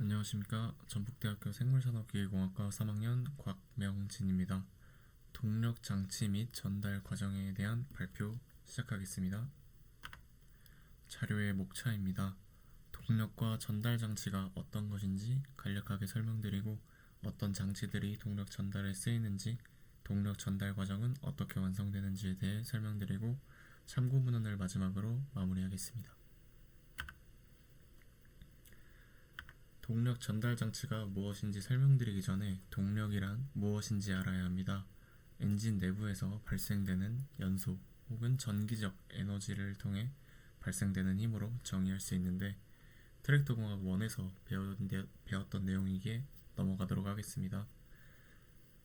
안녕하십니까. 전북대학교 생물산업기계공학과 3학년 곽명진입니다. 동력 장치 및 전달 과정에 대한 발표 시작하겠습니다. 자료의 목차입니다. 동력과 전달 장치가 어떤 것인지 간략하게 설명드리고 어떤 장치들이 동력 전달에 쓰이는지, 동력 전달 과정은 어떻게 완성되는지에 대해 설명드리고 참고 문헌을 마지막으로 마무리하겠습니다. 동력 전달 장치가 무엇인지 설명드리기 전에 동력이란 무엇인지 알아야 합니다. 엔진 내부에서 발생되는 연소 혹은 전기적 에너지를 통해 발생되는 힘으로 정의할 수 있는데, 트랙터 공학 1에서 배웠던 내용이기에 넘어가도록 하겠습니다.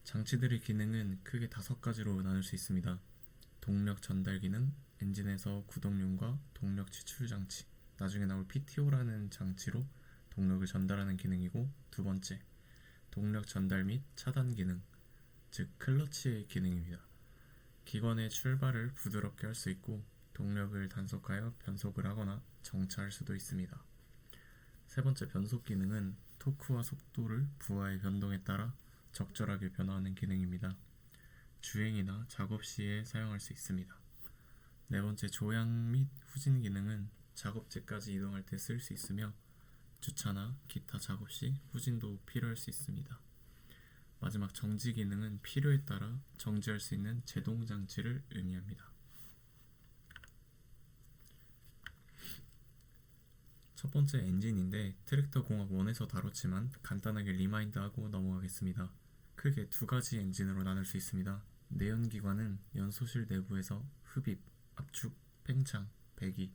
장치들의 기능은 크게 5가지로 나눌 수 있습니다. 동력 전달 기능, 엔진에서 구동륜과 동력 지출 장치, 나중에 나올 PTO라는 장치로 동력을 전달하는 기능이고, 두 번째, 동력 전달 및 차단 기능, 즉 클러치의 기능입니다. 기관의 출발을 부드럽게 할 수 있고 동력을 단속하여 변속을 하거나 정차할 수도 있습니다. 세 번째, 변속 기능은 토크와 속도를 부하의 변동에 따라 적절하게 변화하는 기능입니다. 주행이나 작업 시에 사용할 수 있습니다. 네 번째, 조향 및 후진 기능은 작업지까지 이동할 때 쓸 수 있으며 주차나 기타 작업 시 후진도 필요할 수 있습니다. 마지막, 정지 기능은 필요에 따라 정지할 수 있는 제동 장치를 의미합니다. 첫 번째, 엔진인데 트랙터 공학 1에서 다뤘지만 간단하게 리마인드하고 넘어가겠습니다. 크게 2가지 엔진으로 나눌 수 있습니다. 내연기관은 연소실 내부에서 흡입, 압축, 팽창, 배기,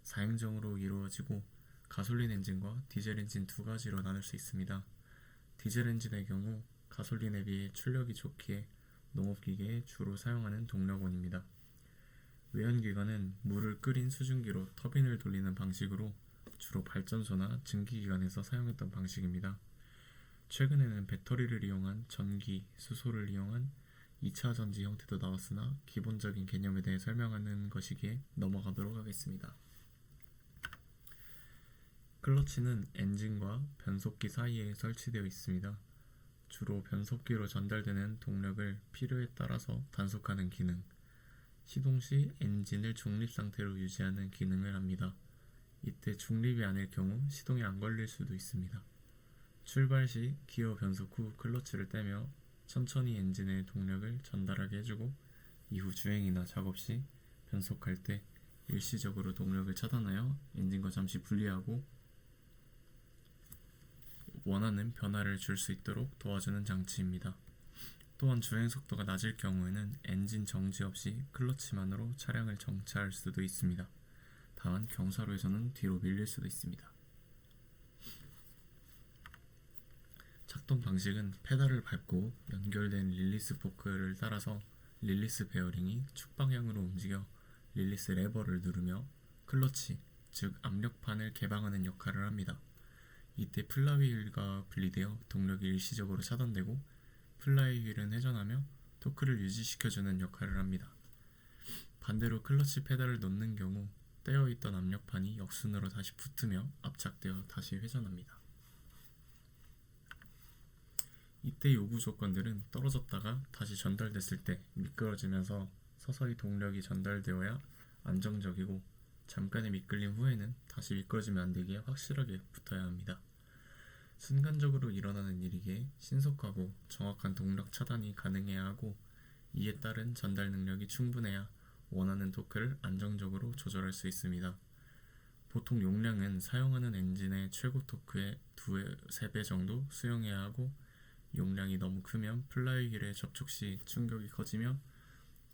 사행정으로 이루어지고, 가솔린 엔진과 디젤 엔진 2가지로 나눌 수 있습니다. 디젤 엔진의 경우 가솔린에 비해 출력이 좋기에 농업기계에 주로 사용하는 동력원입니다. 외연기관은 물을 끓인 수증기로 터빈을 돌리는 방식으로 주로 발전소나 증기기관에서 사용했던 방식입니다. 최근에는 배터리를 이용한 전기, 수소를 이용한 2차 전지 형태도 나왔으나 기본적인 개념에 대해 설명하는 것이기에 넘어가도록 하겠습니다. 클러치는 엔진과 변속기 사이에 설치되어 있습니다. 주로 변속기로 전달되는 동력을 필요에 따라서 단속하는 기능, 시동 시 엔진을 중립 상태로 유지하는 기능을 합니다. 이때 중립이 아닐 경우 시동이 안 걸릴 수도 있습니다. 출발 시 기어 변속 후 클러치를 떼며 천천히 엔진의 동력을 전달하게 해주고, 이후 주행이나 작업 시 변속할 때 일시적으로 동력을 차단하여 엔진과 잠시 분리하고 원하는 변화를 줄 수 있도록 도와주는 장치입니다. 또한 주행 속도가 낮을 경우에는 엔진 정지 없이 클러치만으로 차량을 정차할 수도 있습니다. 다만 경사로에서는 뒤로 밀릴 수도 있습니다. 작동 방식은 페달을 밟고 연결된 릴리스 포크를 따라서 릴리스 베어링이 축 방향으로 움직여 릴리스 레버를 누르며 클러치, 즉 압력판을 개방하는 역할을 합니다. 이때 플라이휠과 분리되어 동력이 일시적으로 차단되고, 플라이휠은 회전하며 토크를 유지시켜주는 역할을 합니다. 반대로 클러치 페달을 놓는 경우 떼어있던 압력판이 역순으로 다시 붙으며 압착되어 다시 회전합니다. 이때 요구 조건들은 떨어졌다가 다시 전달됐을 때 미끄러지면서 서서히 동력이 전달되어야 안정적이고, 잠깐의 미끌림 후에는 다시 미끄러지면 안되기에 확실하게 붙어야 합니다. 순간적으로 일어나는 일이기에 신속하고 정확한 동력 차단이 가능해야 하고, 이에 따른 전달 능력이 충분해야 원하는 토크를 안정적으로 조절할 수 있습니다. 보통 용량은 사용하는 엔진의 최고 토크의 2-3배 정도 수용해야 하고, 용량이 너무 크면 플라이휠에 접촉 시 충격이 커지며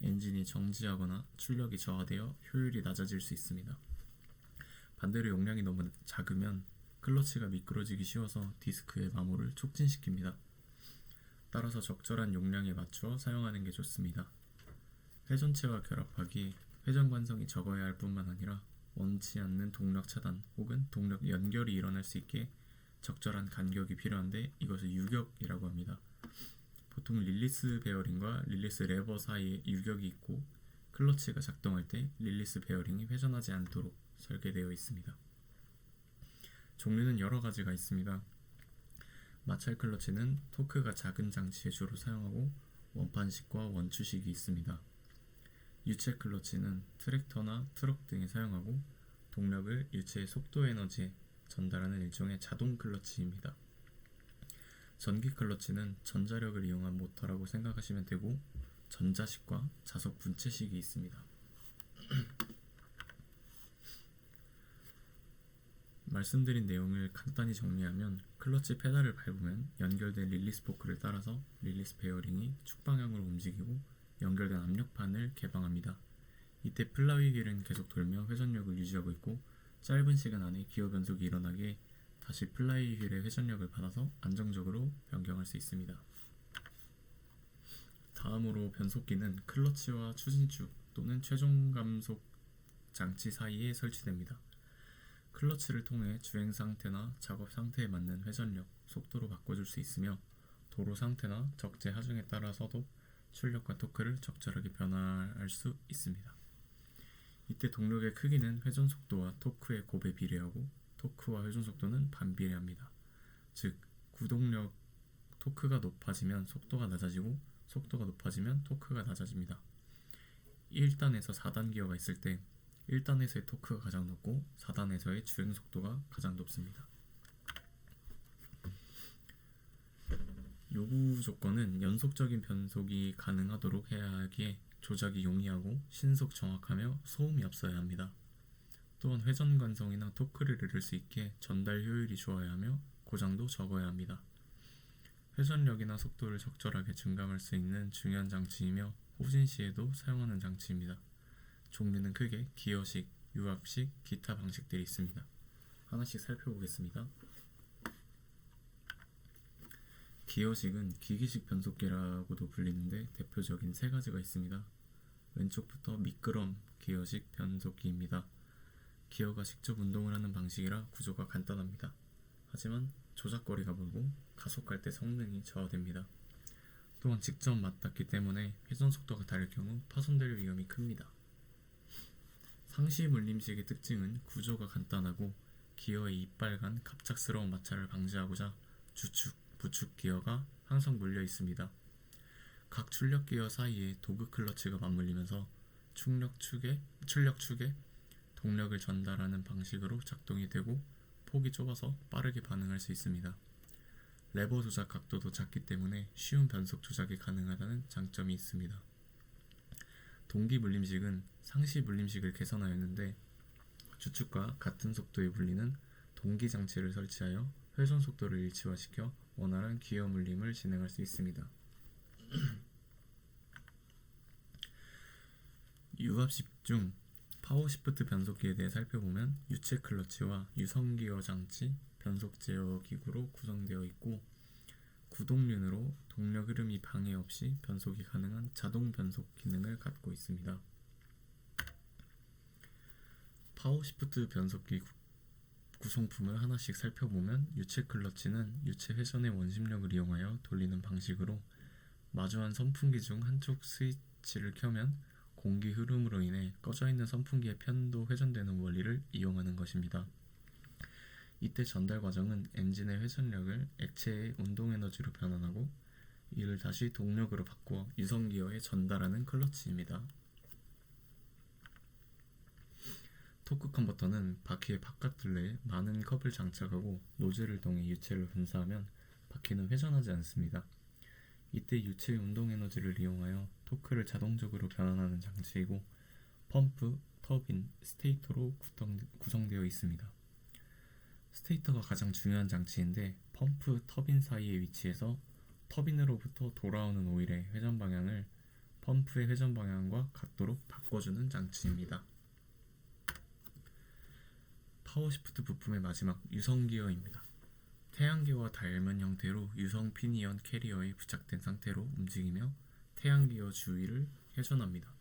엔진이 정지하거나 출력이 저하되어 효율이 낮아질 수 있습니다. 반대로 용량이 너무 작으면 클러치가 미끄러지기 쉬워서 디스크의 마모를 촉진시킵니다. 따라서 적절한 용량에 맞추어 사용하는 게 좋습니다. 회전체와 결합하기, 회전 관성이 적어야 할 뿐만 아니라 원치 않는 동력 차단 혹은 동력 연결이 일어날 수 있게 적절한 간격이 필요한데, 이것을 유격이라고 합니다. 보통 릴리스 베어링과 릴리스 레버 사이에 유격이 있고, 클러치가 작동할 때 릴리스 베어링이 회전하지 않도록 설계되어 있습니다. 종류는 여러 가지가 있습니다. 마찰 클러치는 토크가 작은 장치에 주로 사용하고 원판식과 원추식이 있습니다. 유체 클러치는 트랙터나 트럭 등에 사용하고 동력을 유체의 속도 에너지에 전달하는 일종의 자동 클러치입니다. 전기 클러치는 전자력을 이용한 모터라고 생각하시면 되고 전자식과 자석 분체식이 있습니다. 말씀드린 내용을 간단히 정리하면 클러치 페달을 밟으면 연결된 릴리스 포크를 따라서 릴리스 베어링이 축방향으로 움직이고 연결된 압력판을 개방합니다. 이때 플라이휠은 계속 돌며 회전력을 유지하고 있고 짧은 시간 안에 기어 변속이 일어나기에 다시 플라이휠의 회전력을 받아서 안정적으로 변경할 수 있습니다. 다음으로 변속기는 클러치와 추진축 또는 최종 감속 장치 사이에 설치됩니다. 클러치를 통해 주행 상태나 작업 상태에 맞는 회전력, 속도로 바꿔줄 수 있으며 도로 상태나 적재 하중에 따라서도 출력과 토크를 적절하게 변화할 수 있습니다. 이때 동력의 크기는 회전 속도와 토크의 곱에 비례하고 토크와 회전 속도는 반비례합니다. 즉, 구동력 토크가 높아지면 속도가 낮아지고 속도가 높아지면 토크가 낮아집니다. 1단에서 4단 기어가 있을 때 1단에서의 토크가 가장 높고 4단에서의 주행 속도가 가장 높습니다. 요구 조건은 연속적인 변속이 가능하도록 해야 하기에 조작이 용이하고 신속 정확하며 소음이 없어야 합니다. 또한 회전 관성이나 토크를 잃을 수 있게 전달 효율이 좋아야 하며 고장도 적어야 합니다. 회전력이나 속도를 적절하게 증강할 수 있는 중요한 장치이며 후진 시에도 사용하는 장치입니다. 종류는 크게 기어식, 유압식, 기타 방식들이 있습니다. 하나씩 살펴보겠습니다. 기어식은 기기식 변속기라고도 불리는데 대표적인 세 가지가 있습니다. 왼쪽부터 미끄럼 기어식 변속기입니다. 기어가 직접 운동을 하는 방식이라 구조가 간단합니다. 하지만 조작거리가 멀고 가속할 때 성능이 저하됩니다. 또한 직접 맞닿기 때문에 회전 속도가 다를 경우 파손될 위험이 큽니다. 상시 물림식의 특징은 구조가 간단하고 기어의 이빨 간 갑작스러운 마찰을 방지하고자 주축, 부축 기어가 항상 몰려 있습니다. 각 출력 기어 사이에 도그 클러치가 맞물리면서 출력 축에 동력을 전달하는 방식으로 작동이 되고 폭이 좁아서 빠르게 반응할 수 있습니다. 레버 조작 각도도 작기 때문에 쉬운 변속 조작이 가능하다는 장점이 있습니다. 동기 물림식은 상시 물림식을 개선하였는데 주축과 같은 속도에 물리는 동기 장치를 설치하여 회전 속도를 일치화시켜 원활한 기어 물림을 진행할 수 있습니다. 유압식 중 파워시프트 변속기에 대해 살펴보면 유체 클러치와 유성기어 장치, 변속 제어 기구로 구성되어 있고 구동륜으로 동력 흐름이 방해 없이 변속이 가능한 자동 변속 기능을 갖고 있습니다. 파워시프트 변속기 구성품을 하나씩 살펴보면 유체 클러치는 유체 회전의 원심력을 이용하여 돌리는 방식으로 마주한 선풍기 중 한쪽 스위치를 켜면 공기 흐름으로 인해 꺼져있는 선풍기의 편도 회전되는 원리를 이용하는 것입니다. 이때 전달 과정은 엔진의 회전력을 액체의 운동 에너지로 변환하고 이를 다시 동력으로 바꾸어 유성기어에 전달하는 클러치입니다. 토크 컨버터는 바퀴의 바깥 둘레에 많은 컵을 장착하고 노즐을 통해 유체를 분사하면 바퀴는 회전하지 않습니다. 이때 유체의 운동 에너지를 이용하여 토크를 자동적으로 변환하는 장치이고 펌프, 터빈, 스테이터로 구성되어 있습니다. 스테이터가 가장 중요한 장치인데 펌프, 터빈 사이에 위치해서 터빈으로부터 돌아오는 오일의 회전 방향을 펌프의 회전 방향과 같도록 바꿔주는 장치입니다. 파워시프트 부품의 마지막 유성기어입니다. 태양기어와 닮은 형태로 유성 피니언 캐리어에 부착된 상태로 움직이며 태양기어 주위를 회전합니다.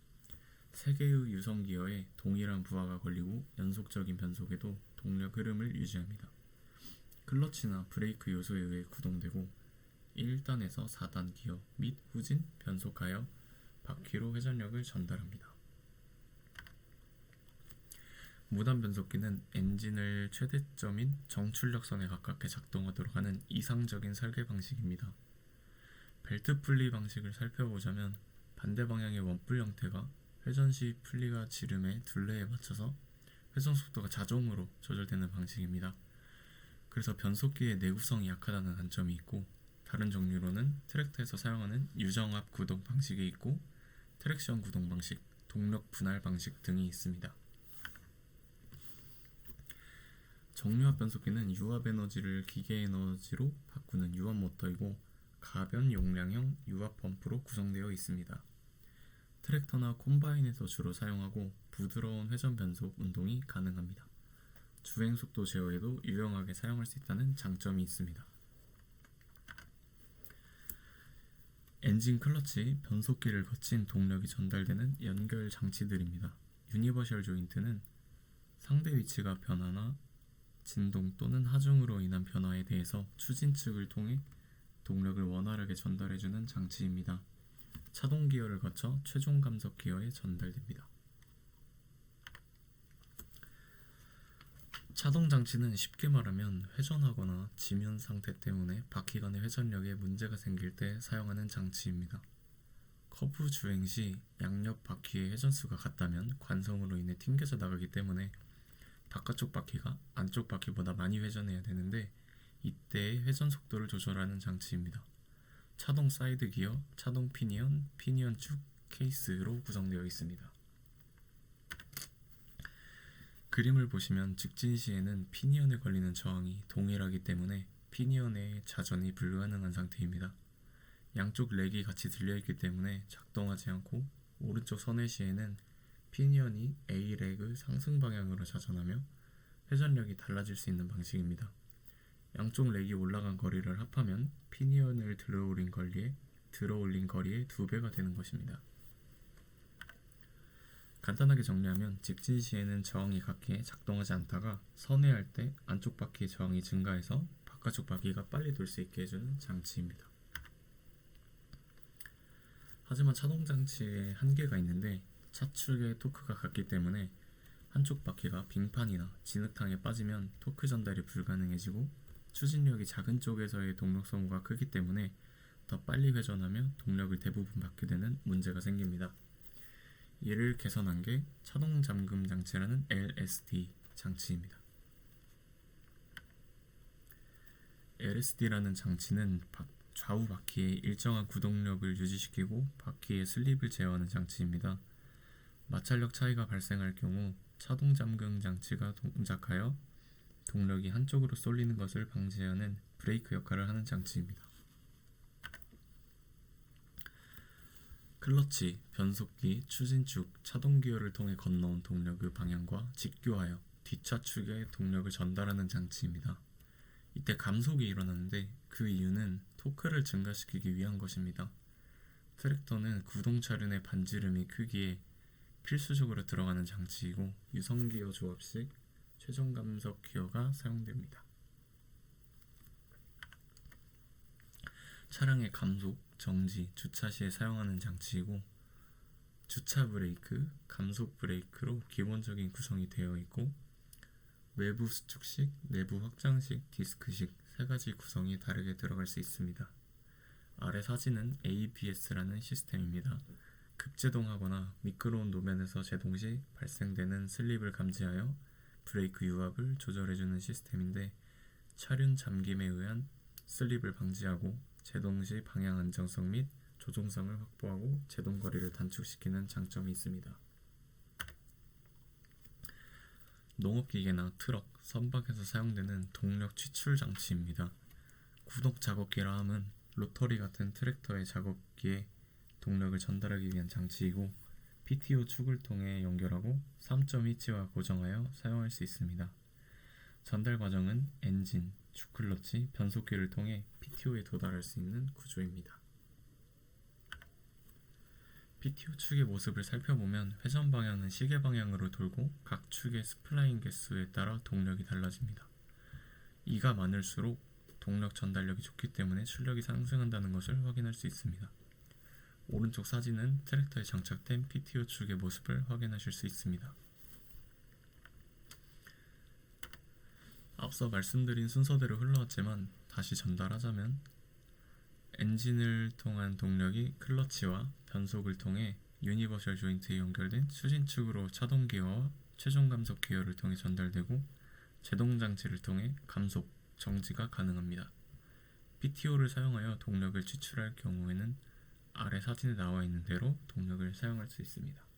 3개의 유성기어에 동일한 부하가 걸리고 연속적인 변속에도 동력 흐름을 유지합니다. 클러치나 브레이크 요소에 의해 구동되고 1단에서 4단 기어 및 후진, 변속하여 바퀴로 회전력을 전달합니다. 무단 변속기는 엔진을 최대점인 정출력선에 가깝게 작동하도록 하는 이상적인 설계 방식입니다. 벨트 분리 방식을 살펴보자면 반대 방향의 원뿔 형태가 회전 시 분리가 지름의 둘레에 맞춰서 회전 속도가 자동으로 조절되는 방식입니다. 그래서 변속기의 내구성이 약하다는 단점이 있고, 다른 종류로는 트랙터에서 사용하는 유정압 구동 방식이 있고 트랙션 구동 방식, 동력 분할 방식 등이 있습니다. 정유압 변속기는 유압 에너지를 기계 에너지로 바꾸는 유압 모터이고 가변 용량형 유압 펌프로 구성되어 있습니다. 트랙터나 콤바인에서 주로 사용하고 부드러운 회전 변속 운동이 가능합니다. 주행 속도 제어에도 유용하게 사용할 수 있다는 장점이 있습니다. 엔진 클러치, 변속기를 거친 동력이 전달되는 연결 장치들입니다. 유니버셜 조인트는 상대 위치가 변화나 진동 또는 하중으로 인한 변화에 대해서 추진축을 통해 동력을 원활하게 전달해주는 장치입니다. 차동 기어를 거쳐 최종 감속 기어에 전달됩니다. 차동 장치는 쉽게 말하면 회전하거나 지면 상태 때문에 바퀴 간의 회전력에 문제가 생길 때 사용하는 장치입니다. 커브 주행 시 양옆 바퀴의 회전수가 같다면 관성으로 인해 튕겨져 나가기 때문에 바깥쪽 바퀴가 안쪽 바퀴보다 많이 회전해야 되는데, 이때의 회전 속도를 조절하는 장치입니다. 차동 사이드 기어, 차동 피니언, 피니언 축, 케이스로 구성되어 있습니다. 그림을 보시면 직진 시에는 피니언에 걸리는 저항이 동일하기 때문에 피니언의 자전이 불가능한 상태입니다. 양쪽 렉이 같이 들려있기 때문에 작동하지 않고, 오른쪽 선회 시에는 피니언이 A 렉을 상승 방향으로 자전하며 회전력이 달라질 수 있는 방식입니다. 양쪽 렉이 올라간 거리를 합하면 피니언을 들어올린 거리의 2배가 되는 것입니다. 간단하게 정리하면 직진 시에는 저항이 같게 작동하지 않다가 선회할 때 안쪽 바퀴의 저항이 증가해서 바깥쪽 바퀴가 빨리 돌 수 있게 해주는 장치입니다. 하지만 차동 장치에 한계가 있는데, 차축의 토크가 같기 때문에 한쪽 바퀴가 빙판이나 진흙탕에 빠지면 토크 전달이 불가능해지고, 추진력이 작은 쪽에서의 동력 소모가 크기 때문에 더 빨리 회전하며 동력을 대부분 받게 되는 문제가 생깁니다. 이를 개선한 게 차동 잠금 장치라는 LSD 장치입니다. LSD라는 장치는 좌우 바퀴의 일정한 구동력을 유지시키고 바퀴의 슬립을 제어하는 장치입니다. 마찰력 차이가 발생할 경우 차동 잠금 장치가 동작하여 동력이 한쪽으로 쏠리는 것을 방지하는 브레이크 역할을 하는 장치입니다. 클러치, 변속기, 추진축, 차동 기어를 통해 건너온 동력의 방향과 직교하여 뒷차축에 동력을 전달하는 장치입니다. 이때 감속이 일어나는데 그 이유는 토크를 증가시키기 위한 것입니다. 트랙터는 구동 차륜의 반지름이 크기에 필수적으로 들어가는 장치이고 유성기어 조합식 최종 감속 기어가 사용됩니다. 차량의 감속, 정지, 주차 시에 사용하는 장치이고 주차 브레이크, 감속 브레이크로 기본적인 구성이 되어 있고 외부 수축식, 내부 확장식, 디스크식 세 가지 구성이 다르게 들어갈 수 있습니다. 아래 사진은 ABS라는 시스템입니다. 급제동하거나 미끄러운 노면에서 제동 시 발생되는 슬립을 감지하여 브레이크 유압을 조절해주는 시스템인데, 차륜 잠김에 의한 슬립을 방지하고 제동 시 방향 안정성 및 조종성을 확보하고 제동 거리를 단축시키는 장점이 있습니다. 농업기계나 트럭, 선박에서 사용되는 동력 취출 장치입니다. 구동 작업기라 함은 로터리 같은 트랙터의 작업기에 동력을 전달하기 위한 장치이고 PTO 축을 통해 연결하고 3점 위치와 고정하여 사용할 수 있습니다. 전달 과정은 엔진, 축클러치, 변속기를 통해 PTO에 도달할 수 있는 구조입니다. PTO 축의 모습을 살펴보면 회전 방향은 시계 방향으로 돌고 각 축의 스플라인 개수에 따라 동력이 달라집니다. 이가 많을수록 동력 전달력이 좋기 때문에 출력이 상승한다는 것을 확인할 수 있습니다. 오른쪽 사진은 트랙터에 장착된 PTO 축의 모습을 확인하실 수 있습니다. 앞서 말씀드린 순서대로 흘러왔지만 다시 전달하자면 엔진을 통한 동력이 클러치와 변속을 통해 유니버셜 조인트에 연결된 추진축으로 차동 기어와 최종 감속 기어를 통해 전달되고 제동 장치를 통해 감속, 정지가 가능합니다. PTO를 사용하여 동력을 추출할 경우에는 아래 사진에 나와 있는 대로 동력을 사용할 수 있습니다.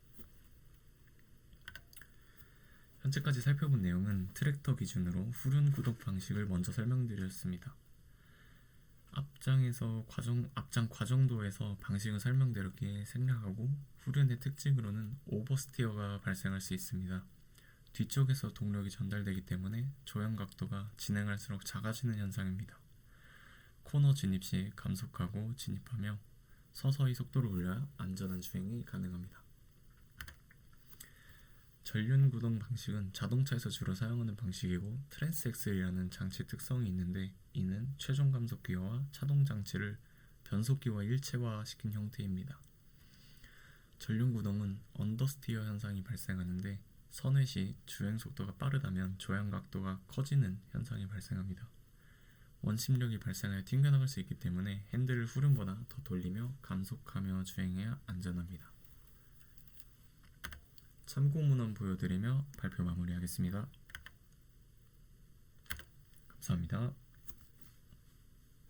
현재까지 살펴본 내용은 트랙터 기준으로 후륜 구동 방식을 먼저 설명드렸습니다. 앞장 과정도에서 방식은 설명드렸기에 생략하고 후륜의 특징으로는 오버스티어가 발생할 수 있습니다. 뒤쪽에서 동력이 전달되기 때문에 조향 각도가 진행할수록 작아지는 현상입니다. 코너 진입 시 감속하고 진입하며 서서히 속도를 올려야 안전한 주행이 가능합니다. 전륜 구동 방식은 자동차에서 주로 사용하는 방식이고 트랜스액셀이라는 장치 특성이 있는데 이는 최종 감속 기어와 차동 장치를 변속기와 일체화시킨 형태입니다. 전륜 구동은 언더스티어 현상이 발생하는데 선회 시 주행 속도가 빠르다면 조향 각도가 커지는 현상이 발생합니다. 원심력이 발생하여 튕겨나갈 수 있기 때문에 핸들을 후륜보다 더 돌리며 감속하며 주행해야 안전합니다. 참고 문헌 보여드리며 발표 마무리하겠습니다. 감사합니다.